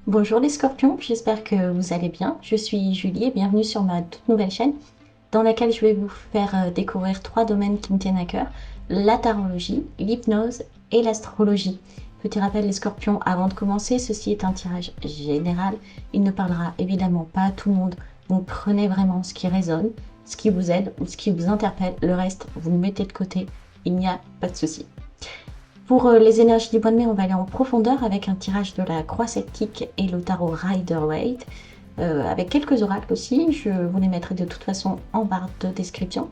Bonjour les scorpions, j'espère que vous allez bien. Je suis Julie et bienvenue sur ma toute nouvelle chaîne dans laquelle je vais vous faire découvrir trois domaines qui me tiennent à cœur, la tarologie, l'hypnose et l'astrologie. Petit rappel les scorpions, avant de commencer, ceci est un tirage général. Il ne parlera évidemment pas à tout le monde, donc prenez vraiment ce qui résonne, ce qui vous aide ou ce qui vous interpelle. Le reste, vous le mettez de côté, il n'y a pas de souci. Pour les énergies du mois de mai, on va aller en profondeur avec un tirage de la croix celtique et le tarot Rider-Waite, avec quelques oracles aussi. Je vous les mettrai de toute façon en barre de description.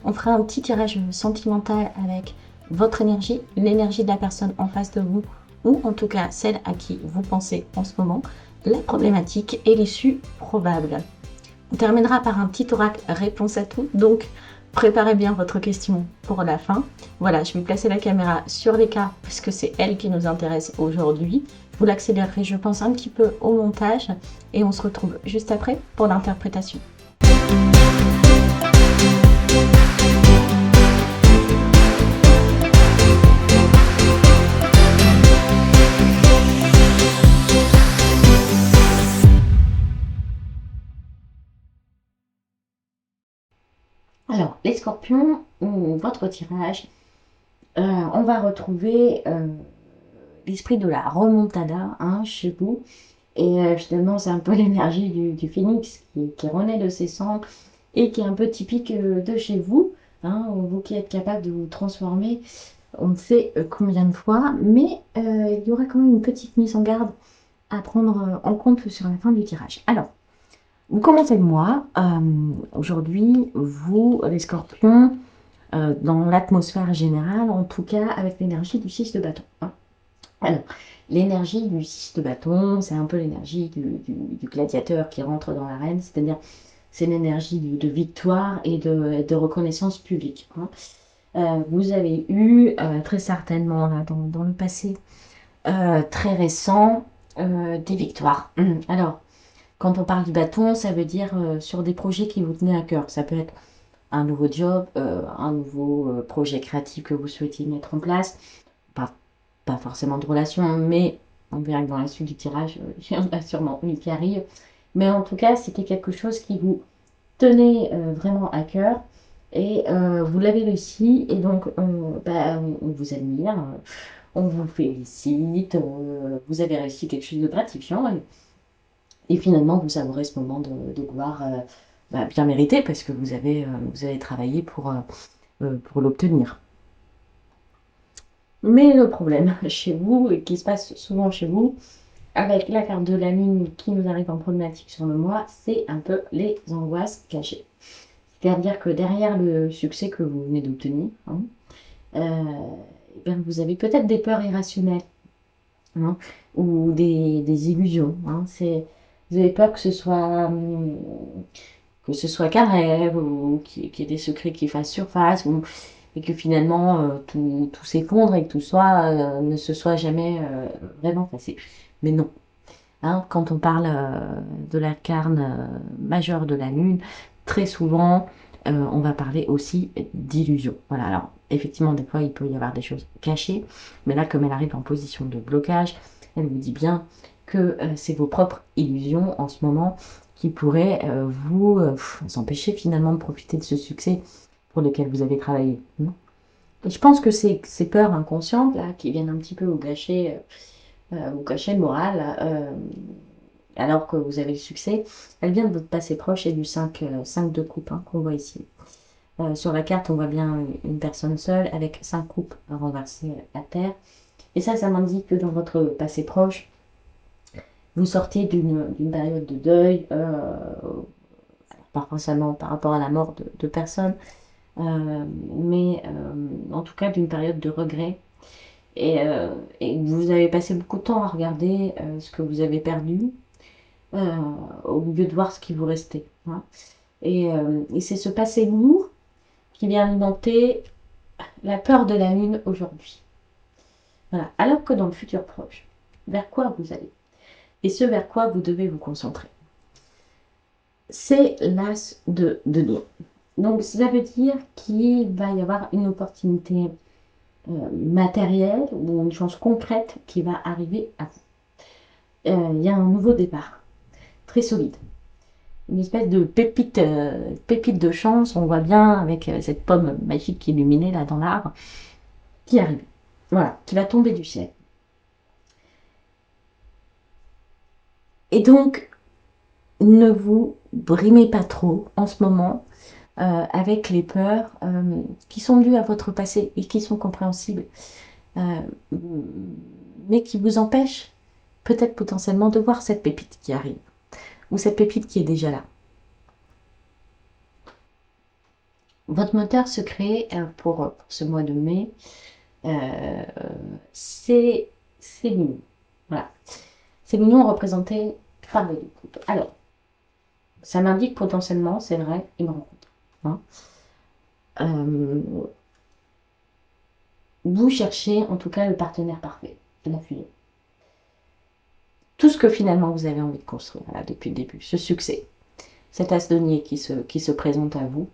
On fera un petit tirage sentimental avec votre énergie, l'énergie de la personne en face de vous, ou en tout cas celle à qui vous pensez en ce moment, la problématique et l'issue probable. On terminera par un petit oracle réponse à tout, donc préparez bien votre question pour la fin. Voilà, je vais placer la caméra sur les cartes parce que c'est elle qui nous intéresse aujourd'hui. Vous l'accélérerez, je pense, un petit peu au montage et on se retrouve juste après pour l'interprétation. Alors, les scorpions, votre tirage, on va retrouver l'esprit de la remontada chez vous. Et finalement, c'est un peu l'énergie du phénix qui renaît de ses cendres et qui est un peu typique de chez vous. Vous qui êtes capable de vous transformer, on ne sait combien de fois, mais il y aura quand même une petite mise en garde à prendre en compte sur la fin du tirage. Alors, vous commencez le mois. Aujourd'hui, vous, les scorpions, dans l'atmosphère générale, en tout cas avec l'énergie du 6 de bâton. Alors, l'énergie du 6 de bâton, c'est un peu l'énergie du gladiateur qui rentre dans l'arène, c'est-à-dire c'est l'énergie de victoire et de reconnaissance publique. Vous avez eu très certainement là, dans le passé très récent des victoires. Alors, quand on parle du bâton, ça veut dire sur des projets qui vous tenaient à cœur. Ça peut être un nouveau job, un nouveau projet créatif que vous souhaitez mettre en place. Pas forcément de relation, mais on verra que dans la suite du tirage, il y en a sûrement une qui arrive. Mais en tout cas, c'était quelque chose qui vous tenait vraiment à cœur et vous l'avez réussi. Et donc, on vous admire, on vous félicite, vous avez réussi quelque chose de gratifiant. Et finalement, vous savourez ce moment de gloire bien mérité parce que vous avez travaillé pour l'obtenir. Mais le problème chez vous, et qui se passe souvent chez vous, avec la carte de la lune qui nous arrive en problématique sur le mois, c'est un peu les angoisses cachées. C'est-à-dire que derrière le succès que vous venez d'obtenir, vous avez peut-être des peurs irrationnelles ou des illusions. Vous avez peur que ce soit qu'un rêve ou qu'il y ait des secrets qui fassent surface et que finalement tout s'effondre et que ne se soit jamais vraiment passé. Mais non. Quand on parle de l'arcane majeur de la lune, très souvent on va parler aussi d'illusion. Voilà, alors effectivement des fois il peut y avoir des choses cachées, mais là comme elle arrive en position de blocage, elle vous dit bien que c'est vos propres illusions en ce moment qui pourraient vous empêcher finalement de profiter de ce succès pour lequel vous avez travaillé. Et je pense que ces peurs inconscientes là qui viennent un petit peu vous cacher le moral, alors que vous avez le succès, elle vient de votre passé proche et du 5 de coupe qu'on voit ici. Sur la carte, on voit bien une personne seule avec 5 coupes renversées à terre. Et ça m'indique que dans votre passé proche, vous sortez d'une période de deuil, pas forcément par rapport à la mort de personnes, mais en tout cas d'une période de regret. Et vous avez passé beaucoup de temps à regarder ce que vous avez perdu, au lieu de voir ce qui vous restait. Et c'est ce passé lourd qui vient alimenter la peur de la lune aujourd'hui. Voilà. Alors que dans le futur proche, vers quoi vous allez et ce vers quoi vous devez vous concentrer, c'est l'as de denier. Donc ça veut dire qu'il va y avoir une opportunité matérielle ou une chance concrète qui va arriver à vous. il y a un nouveau départ, très solide. Une espèce de pépite, pépite de chance, on voit bien avec cette pomme magique illuminée là dans l'arbre, qui arrive. Voilà, qui va tomber du ciel. Et donc, ne vous brimez pas trop en ce moment avec les peurs qui sont dues à votre passé et qui sont compréhensibles, euh, mais qui vous empêchent peut-être potentiellement de voir cette pépite qui arrive, ou cette pépite qui est déjà là. Votre moteur secret pour ce mois de mai, euh, c'est mignon. Voilà. C'est mignon représenté par les deux coupes. Alors, ça m'indique potentiellement, c'est vrai, une rencontre. Hein. Euh, vous cherchez en tout cas le partenaire parfait de la fusion. Tout ce que finalement vous avez envie de construire là, depuis le début, ce succès, cet as denier qui se présente à vous,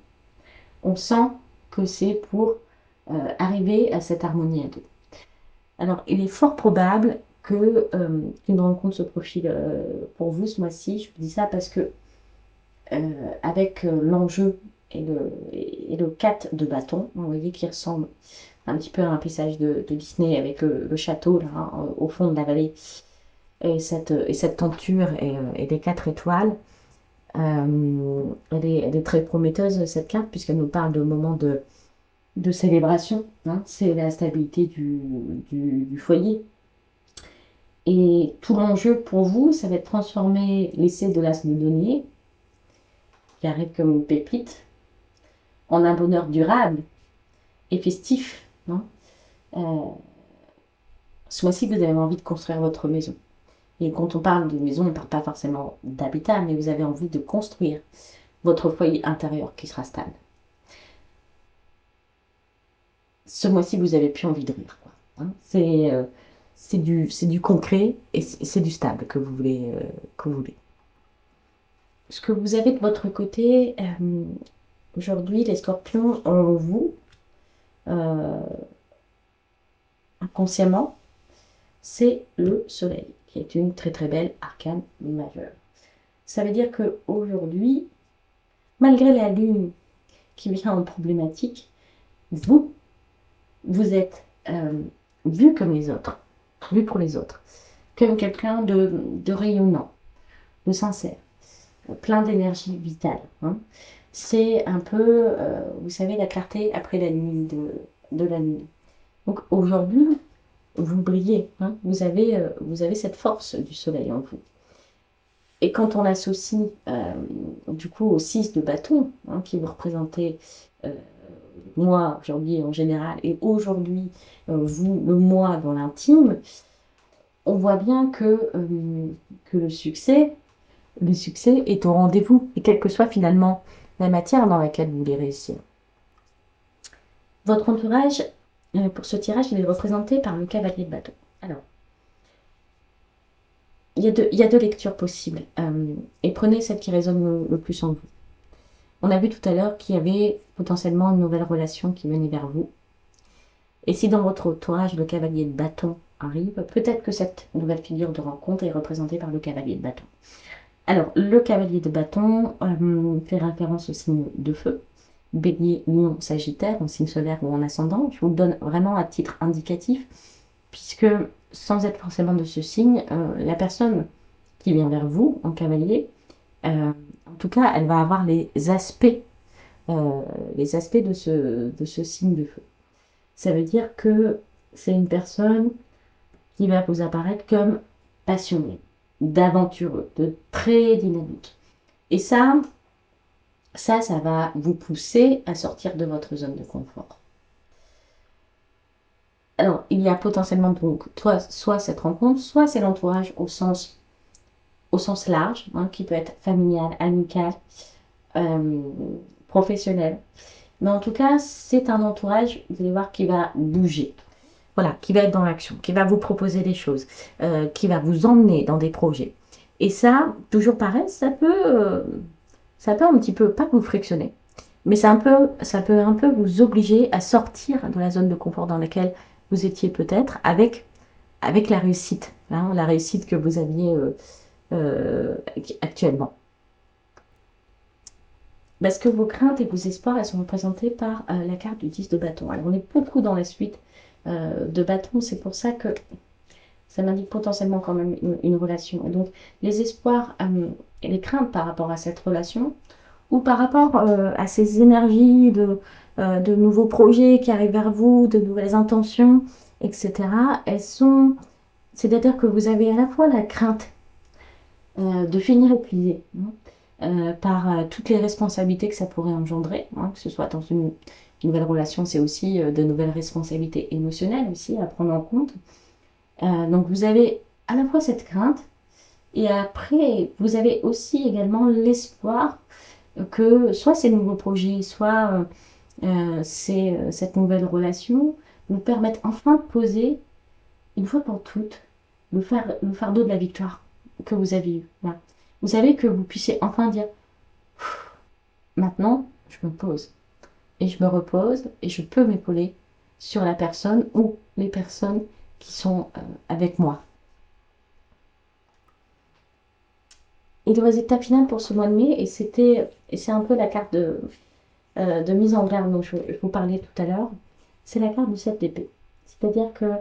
on sent que c'est pour arriver à cette harmonie à deux. Alors, il est fort probable qu'une rencontre se profile pour vous ce mois-ci. Je vous dis ça parce que avec l'enjeu et le 4 de bâton, vous voyez qui ressemble un petit peu à un paysage de Disney avec le château là, hein, au fond de la vallée et cette tenture et les 4 étoiles. Elle est très prometteuse cette carte puisqu'elle nous parle de moments de célébration. Hein. C'est la stabilité du foyer. Et tout l'enjeu pour vous, ça va être transformer l'essai de l'as de denier, qui arrive comme une pépite, en un bonheur durable et festif. Hein. Euh, ce mois-ci, vous avez envie de construire votre maison. Et quand on parle de maison, on ne parle pas forcément d'habitat, mais vous avez envie de construire votre foyer intérieur qui sera stable. Ce mois-ci, vous avez plus envie de rire. Quoi. Hein. C'est du concret et c'est du stable que vous voulez. Ce que vous avez de votre côté, aujourd'hui, les scorpions, en vous, euh, inconsciemment, c'est le soleil, qui est une très très belle arcane majeure. Ça veut dire qu'aujourd'hui, malgré la lune qui vient en problématique, vous êtes vu comme les autres, vu pour les autres, comme quelqu'un de rayonnant, de sincère, plein d'énergie vitale. Hein. C'est un peu, vous savez, la clarté après la nuit de la lune. Donc aujourd'hui, vous brillez, hein, vous avez cette force du soleil en vous. Et quand on l'associe du coup au 6 de bâton, hein, qui vous représentez moi aujourd'hui en général, et aujourd'hui vous, le moi dans l'intime, on voit bien que le succès est au rendez-vous, et quelle que soit finalement la matière dans laquelle vous voulez réussir. Votre entourage, pour ce tirage, il est représenté par le cavalier de bâton. Alors, il y a deux lectures possibles, et prenez celle qui résonne le plus en vous. On a vu tout à l'heure qu'il y avait potentiellement une nouvelle relation qui venait vers vous. Et si dans votre entourage, le cavalier de bâton arrive, peut-être que cette nouvelle figure de rencontre est représentée par le cavalier de bâton. Alors, le cavalier de bâton fait référence au signe de feu, Bélier, Lion, Sagittaire, en signe solaire ou en ascendant. Je vous le donne vraiment à titre indicatif, puisque sans être forcément de ce signe, la personne qui vient vers vous en cavalier, en tout cas, elle va avoir les aspects de ce signe de feu. Ça veut dire que c'est une personne qui va vous apparaître comme passionné, d'aventureux, de très dynamique. Et ça va vous pousser à sortir de votre zone de confort. Alors, il y a potentiellement donc soit cette rencontre, soit c'est l'entourage au sens large, hein, qui peut être familial, amical, euh, professionnel. Mais en tout cas, c'est un entourage, vous allez voir, qui va bouger. Voilà, qui va être dans l'action, qui va vous proposer des choses, qui va vous emmener dans des projets. Et ça, toujours pareil, ça peut un petit peu, pas vous frictionner, mais ça peut un peu vous obliger à sortir de la zone de confort dans laquelle vous étiez peut-être, avec avec la réussite, hein, la réussite que vous aviez actuellement. Parce que vos craintes et vos espoirs, elles sont représentées par la carte du 10 de bâton. Alors, on est beaucoup dans la suite de bâton, c'est pour ça que ça m'indique potentiellement quand même une relation. Donc, les espoirs et les craintes par rapport à cette relation, ou par rapport à ces énergies de nouveaux projets qui arrivent vers vous, de nouvelles intentions, etc., elles sont... C'est-à-dire que vous avez à la fois la crainte de finir épuisé, hein, par toutes les responsabilités que ça pourrait engendrer, hein, que ce soit dans une nouvelle relation, c'est aussi de nouvelles responsabilités émotionnelles aussi à prendre en compte. Donc vous avez à la fois cette crainte, et après vous avez aussi également l'espoir que soit ces nouveaux projets, soit cette nouvelle relation vous permettent enfin de poser, une fois pour toutes, le fardeau de la victoire que vous avez eu. Voilà. Vous savez que vous puissiez enfin dire maintenant, je me pose et je me repose et je peux m'épauler sur la personne ou les personnes qui sont avec moi. Et le résultat final pour ce mois de mai, et c'est un peu la carte de mise en garde dont je vous parlais tout à l'heure, c'est la carte du 7 d'épée. C'est-à-dire que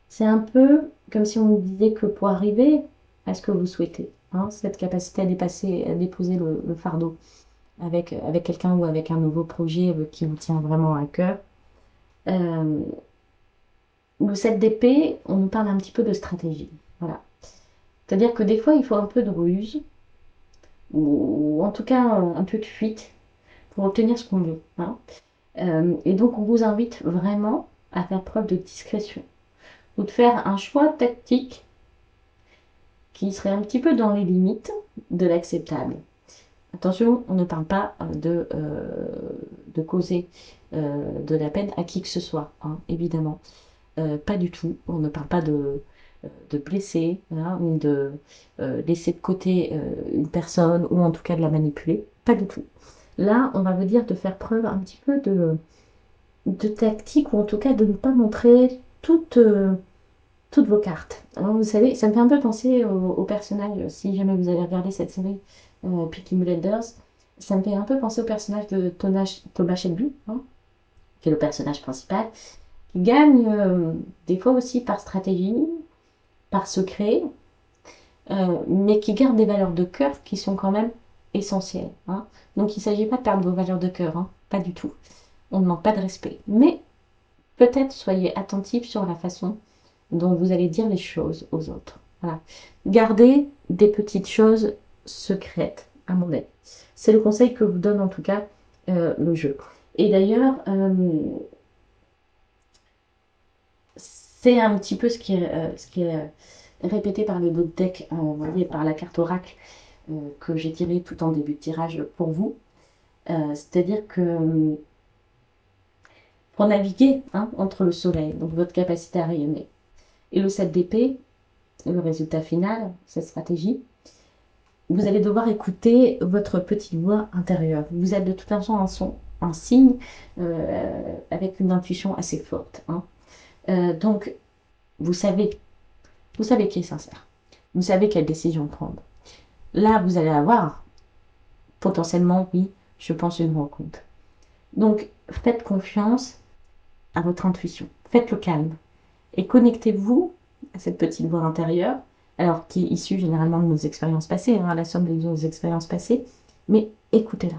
c'est un peu comme si on nous disait que pour arriver à ce que vous souhaitez, hein, cette capacité à dépasser, à déposer le fardeau avec quelqu'un ou avec un nouveau projet qui vous tient vraiment à cœur, euh, le 7 d'épée, on nous parle un petit peu de stratégie. Voilà. C'est-à-dire que des fois, il faut un peu de ruse, ou en tout cas un peu de fuite pour obtenir ce qu'on veut, hein. Et donc, on vous invite vraiment à faire preuve de discrétion ou de faire un choix tactique qui serait un petit peu dans les limites de l'acceptable. Attention, on ne parle pas de causer de la peine à qui que ce soit, hein, évidemment. Pas du tout. On ne parle pas de blesser, hein, ou de laisser de côté une personne, ou en tout cas de la manipuler. Pas du tout. Là, on va vous dire de faire preuve un petit peu de tactique, ou en tout cas de ne pas montrer toutes vos cartes. Alors, vous savez, ça me fait un peu penser au personnage, si jamais vous avez regardé cette série Peaky Blinders, ça me fait un peu penser au personnage de Thomas Shelby, hein, qui est le personnage principal, qui gagne des fois aussi par stratégie, par secret, mais qui garde des valeurs de cœur qui sont quand même essentielles, hein. Donc il ne s'agit pas de perdre vos valeurs de cœur, hein, pas du tout. On ne manque pas de respect. Mais peut-être soyez attentifs sur la façon dont vous allez dire les choses aux autres. Voilà. Gardez des petites choses secrètes, à mon avis. C'est le conseil que vous donne en tout cas le jeu. Et d'ailleurs, c'est un petit peu ce qui est répété par le deck, vous voyez, par la carte oracle que j'ai tirée tout en début de tirage pour vous. C'est-à-dire que pour naviguer, hein, entre le soleil, donc votre capacité à rayonner, et le 7 d'épée, le résultat final, cette stratégie, vous allez devoir écouter votre petite voix intérieure. Vous êtes de toute façon un signe avec une intuition assez forte, hein. Donc, vous savez, vous savez qui est sincère. Vous savez quelle décision prendre. Là, vous allez avoir potentiellement, oui, je pense, une rencontre. Donc, faites confiance à votre intuition. Faites le calme. Et connectez-vous à cette petite voix intérieure, alors qui est issue généralement de nos expériences passées, hein, la somme de nos expériences passées, mais écoutez-la.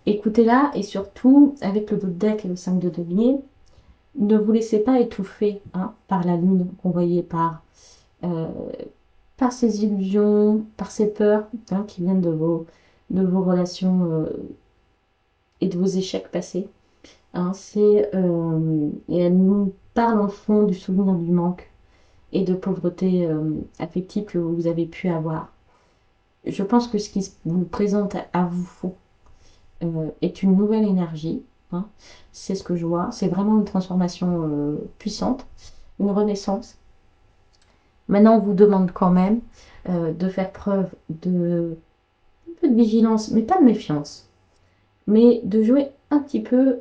Écoutez-la et surtout, avec le dos de deck et le 5 de denier, ne vous laissez pas étouffer, hein, par la lune qu'on voyait, euh, par ces illusions, par ces peurs, hein, qui viennent de vos relations et de vos échecs passés. Hein, et elle nous parle en fond du souvenir du manque et de pauvreté affective que vous avez pu avoir. Je pense que ce qui vous présente à vous est une nouvelle énergie, hein. C'est ce que je vois. C'est vraiment une transformation puissante, une renaissance. Maintenant, on vous demande quand même de faire preuve un peu de vigilance, mais pas de méfiance, mais de jouer un petit peu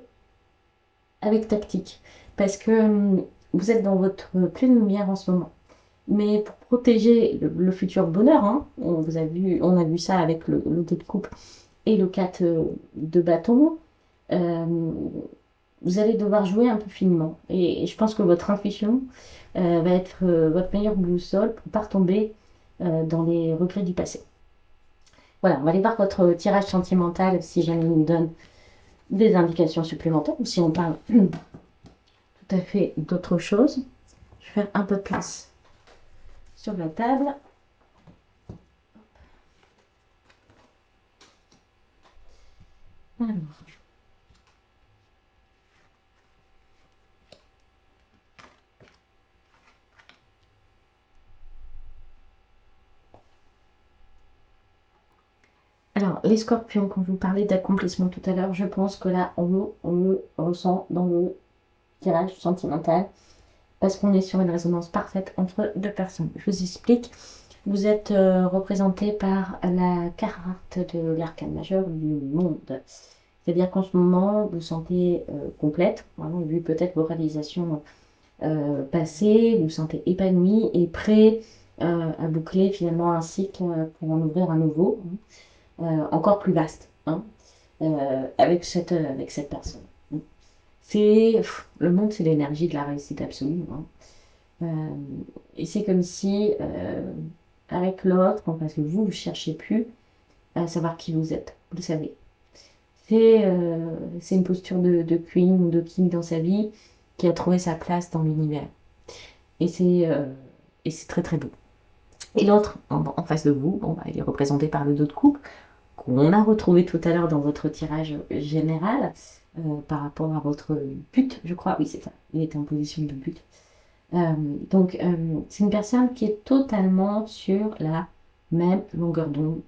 avec tactique, parce que vous êtes dans votre pleine lumière en ce moment. mais pour protéger le futur bonheur, hein, on a vu ça avec le 2 de coupe et le 4 de bâton, euh, vous allez devoir jouer un peu finement. Et je pense que votre intuition va être votre meilleure boussole pour ne pas retomber dans les regrets du passé. Voilà, on va aller voir votre tirage sentimental si jamais il nous donne des indications supplémentaires ou si on parle tout à fait d'autre chose. Je vais faire un peu de place sur la table. Alors, les scorpions, quand je vous parlais d'accomplissement tout à l'heure, je pense que là, on le ressent dans le tirage sentimental parce qu'on est sur une résonance parfaite entre deux personnes. Je vous explique. Vous êtes représenté par la carte de l'arcane majeur du monde. C'est-à-dire qu'en ce moment, vous sentez complète, voilà, vu peut-être vos réalisations passées, vous sentez épanoui et prêt à boucler finalement un cycle pour en ouvrir un nouveau, encore plus vaste, hein, avec cette personne. Le monde, c'est l'énergie de la réussite absolue, hein. Et c'est comme si, avec l'autre, parce que vous ne cherchez plus à savoir qui vous êtes, vous le savez. C'est une posture de queen ou de king dans sa vie qui a trouvé sa place dans l'univers. Et c'est très très beau. Et l'autre, en face de vous, bon, bah, il est représenté par le 2 de coupe, qu'on a retrouvé tout à l'heure dans votre tirage général, par rapport à votre but, je crois. Oui, c'est ça. Il était en position de but. Donc, c'est une personne qui est totalement sur la même longueur d'onde.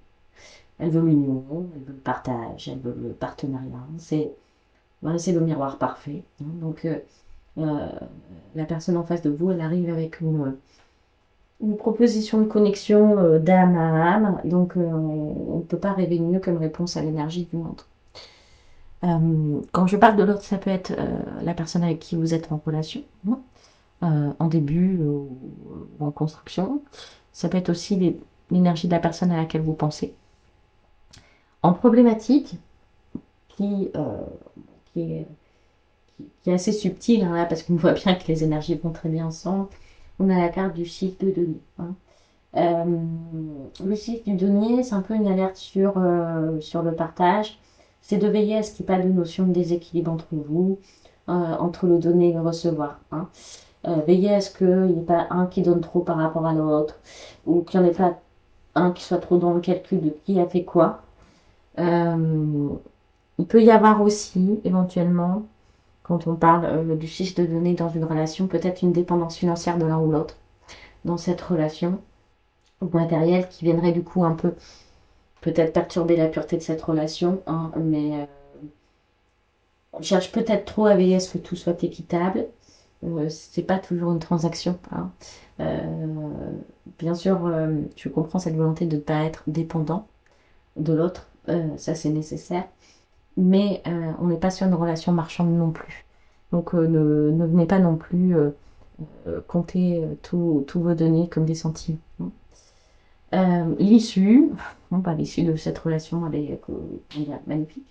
Elle veut l'union, elle veut le partage, elle veut le partenariat. Voilà, c'est le miroir parfait, hein. Donc, euh, la personne en face de vous, elle arrive avec une proposition de connexion d'âme à âme. Donc, on ne peut pas rêver mieux comme réponse à l'énergie du monde. Quand je parle de l'autre, ça peut être la personne avec qui vous êtes en relation, hein, en début ou en construction. Ça peut être aussi l'énergie de la personne à laquelle vous pensez. En problématique, qui, euh, qui, est, qui est assez subtile, hein, là, parce qu'on voit bien que les énergies vont très bien ensemble, on a la carte du chiffre de denier, hein. Le chiffre du denier, c'est un peu une alerte sur le partage. C'est de veiller à ce qu'il n'y ait pas de notion de déséquilibre entre vous, entre le donner et le recevoir, hein. Veiller à ce qu'il n'y ait pas un qui donne trop par rapport à l'autre, ou qu'il n'y en ait pas un qui soit trop dans le calcul de qui a fait quoi. Il peut y avoir aussi, éventuellement, quand on parle du chiffre de données dans une relation, peut-être une dépendance financière de l'un ou l'autre dans cette relation, ou matériel qui viendrait du coup un peu peut-être perturber la pureté de cette relation, hein, mais on cherche peut-être trop à veiller à ce que tout soit équitable. C'est pas toujours une transaction, hein. Bien sûr, je comprends cette volonté de ne pas être dépendant de l'autre, ça c'est nécessaire, mais on n'est pas sur une relation marchande non plus. Donc ne venez pas non plus compter tous vos données comme des centimes. L'issue, bon, bah, l'issue de cette relation, elle est magnifique.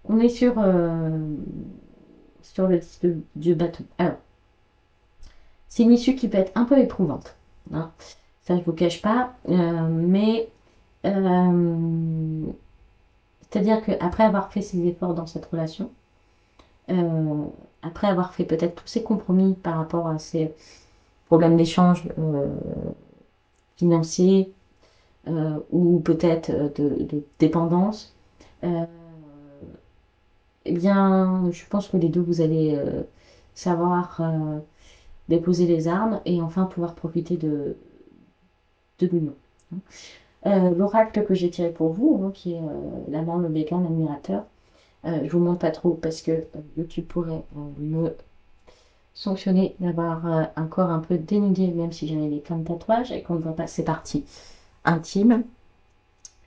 On est sur le du bateau. Alors, c'est une issue qui peut être un peu éprouvante, hein. Ça, je ne vous cache pas. Mais c'est-à-dire qu'après avoir fait ses efforts dans cette relation, euh, après avoir fait peut-être tous ces compromis par rapport à ces problèmes d'échange financiers ou peut-être de dépendance, euh, eh bien, je pense que les deux, vous allez savoir déposer les armes et enfin pouvoir profiter de l'union. L'oracle que j'ai tiré pour vous, hein, qui est l'amant, le béguin, l'admirateur, je vous montre pas trop parce que YouTube pourrait me sanctionner d'avoir un corps un peu dénudé, même si j'avais des plein de tatouages et qu'on ne voit pas ces parties intimes.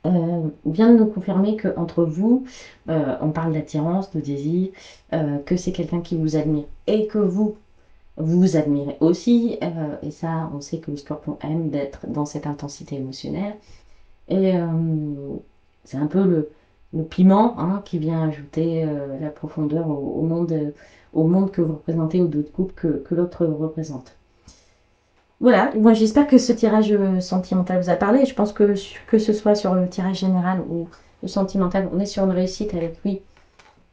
Vient de nous confirmer qu'entre vous, on parle d'attirance, de désir, que c'est quelqu'un qui vous admire et que vous, vous vous admirez aussi, et ça, on sait que le scorpion aime d'être dans cette intensité émotionnelle. Et c'est un peu le piment, hein, qui vient ajouter la profondeur au monde que vous représentez ou d'autres groupes que l'autre représente. Voilà, moi j'espère que ce tirage sentimental vous a parlé. Je pense que ce soit sur le tirage général ou le sentimental, on est sur une réussite avec lui.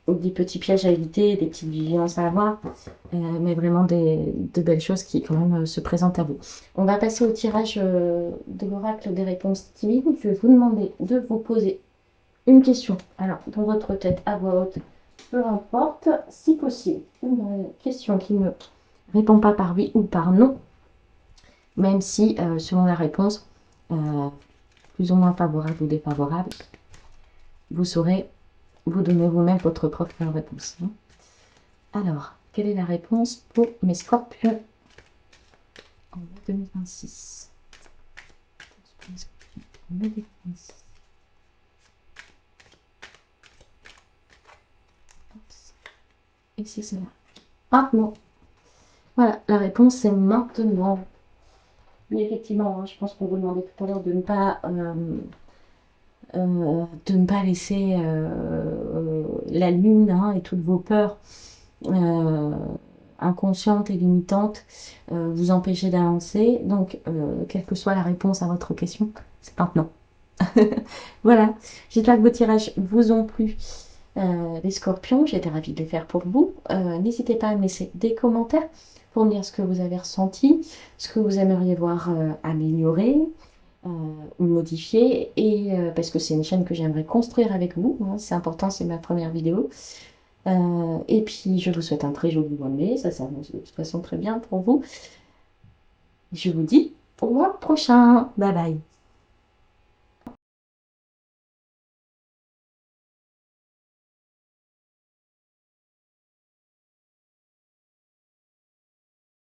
Des petits pièges à éviter, des petites vigilances à avoir, mais vraiment de belles choses qui quand même se présentent à vous. On va passer au tirage de l'oracle des réponses timides. Je vais vous demander de vous poser une question, alors dans votre tête à voix haute, peu importe, si possible, une question qui ne répond pas par oui ou par non, même si selon la réponse, plus ou moins favorable ou défavorable, vous saurez vous donner vous-même votre propre réponse. Alors, quelle est la réponse pour mes scorpions en mai 2026? En mai 2026. Et c'est cela. Maintenant. Voilà, la réponse c'est maintenant. Oui, effectivement, hein, je pense qu'on vous demandait tout à l'heure de ne pas laisser la lune, hein, et toutes vos peurs inconscientes et limitantes vous empêcher d'avancer. Donc, quelle que soit la réponse à votre question, c'est maintenant. Voilà, j'espère que vos tirages vous ont plu. Les scorpions, j'ai été ravie de les faire pour vous. N'hésitez pas à me laisser des commentaires pour me dire ce que vous avez ressenti, ce que vous aimeriez voir améliorer ou modifier, et parce que c'est une chaîne que j'aimerais construire avec vous, hein, c'est important, c'est ma première vidéo. Et puis je vous souhaite un très joli mois de mai, ça s'annonce de toute façon très bien pour vous. Je vous dis au mois prochain, bye bye.